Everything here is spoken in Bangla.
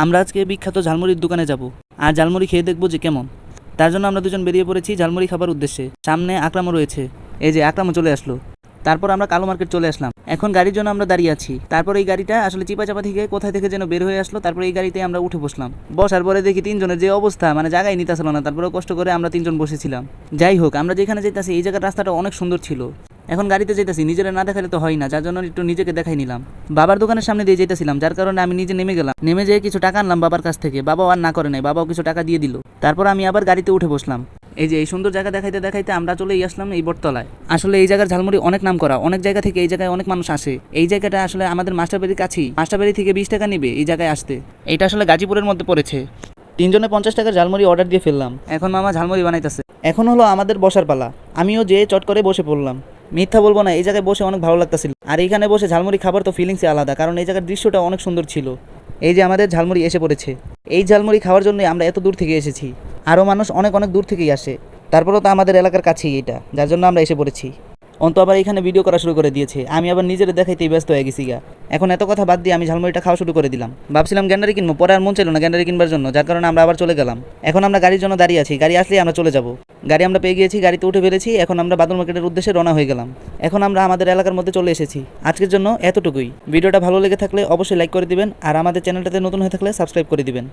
আমরা আজকে বিখ্যাত ঝালমুড়ির দোকানে যাব আর ঝালমুড়ি খেয়ে দেখবো যে কেমন। তার জন্য আমরা দুজন বেরিয়ে পড়েছি ঝালমুড়ি খাবার উদ্দেশ্যে। সামনে আকরামও রয়েছে, এই যে আকরামও চলে আসলো। তারপর আমরা কালো মার্কেট চলে আসলাম। এখন গাড়ির জন্য আমরা দাঁড়িয়ে আছি। তারপর এই গাড়িটা আসলে চিপাচাপা থেকে কোথায় থেকে যেন বের হয়ে আসলো। তারপর এই গাড়িতে আমরা উঠে বসলাম। বসার পরে দেখি তিনজনের যে অবস্থা, মানে জায়গায় নিতেছিল না। তারপরেও কষ্ট করে আমরা তিনজন বসেছিলাম। যাই হোক, আমরা যেখানে যেতেছি এই জায়গার রাস্তাটা অনেক সুন্দর ছিল। এখন গাড়িতে যেতেছি, নিজেরা না দেখালে তো হয় না, যার জন্য একটু নিজেকে দেখাই নিলাম। বাবার দোকানের সামনে দিয়ে যেতেছিলাম, যার কারণে আমি নিজে নেমে গেলাম। নেমে যেয়ে কিছু টাকা আনলাম বাবার কাছ থেকে। বাবাও আর না করে নাই, বাবাও কিছু টাকা দিয়ে দিল। তারপর আমি আবার গাড়িতে উঠে বসলাম। এই যে এই সুন্দর জায়গা দেখাইতে দেখাইতে আমরা চলেই আসলাম এই বটতলায়। আসলে এই জায়গার ঝালমুড়ি অনেক নাম করা, অনেক জায়গা থেকে এই জায়গায় অনেক মানুষ আসে। এই জায়গাটা আসলে আমাদের মাস্টারবাড়ির কাছেই, মাস্টারবাড়ি থেকে 20 টাকা নেবে এই জায়গায় আসতে। এটা আসলে গাজীপুরের মধ্যে পড়েছে। তিনজনে 50 টাকার ঝালমুড়ি অর্ডার দিয়ে ফেললাম। এখন মামা ঝালমুড়ি বানাইতেছে। এখন হলো আমাদের বসার পালা। আমিও যে চট করে বসে পড়লাম। মিথ্যা বলবো না, এই জায়গায় বসে অনেক ভালো লাগতেছিল। আর এইখানে বসে ঝালমুড়ি খাবার তো ফিলিংসই আলাদা, কারণ এই জায়গার দৃশ্যটা অনেক সুন্দর ছিল। এই যে আমাদের ঝালমুড়ি এসে পড়েছে। এই ঝালমুড়ি খাওয়ার জন্য আমরা এত দূর থেকে এসেছি। আরও মানুষ অনেক অনেক দূর থেকেই আসে। তারপরেও তো আমাদের এলাকার কাছেই এটা, যার জন্য আমরা এসে পড়েছি। অন্ত আবার এখানে ভিডিও করা শুরু করে দিয়েছে। আমি আবার নিজের দেখাইতেই ব্যস্ত হয়ে গেছি গা। এখন এত কথা বাদ দিয়ে আমি ঝালমুড়িটা খাওয়া শুরু করে দিলাম। ভাবছিলাম গ্যান্ডারি কিনবো, পরে আর মন ছিল না গ্যান্ডারি কিনবার জন্য, যার কারণে আমরা আবার চলে গেলাম। এখন আমরা গাড়ির জন্য দাঁড়িয়ে আছি, গাড়ি আসলেই আমরা চলে যাব। গাড়ি আমরা পেয়ে গিয়েছি, গাড়িতে উঠে ফেলেছি। এখন আমরা বাদল মার্কেটের উদ্দেশ্যে রওনা হয়ে গেলাম। এখন আমরা আমাদের এলাকার মধ্যে চলে এসেছি। আজকের জন্য এতটুকুই। ভিডিওটা ভালো লেগে থাকলে অবশ্যই লাইক করে দিবেন, আর আমাদের চ্যানেলটাতে নতুন হয়ে থাকলে সাবস্ক্রাইব করে দিবেন।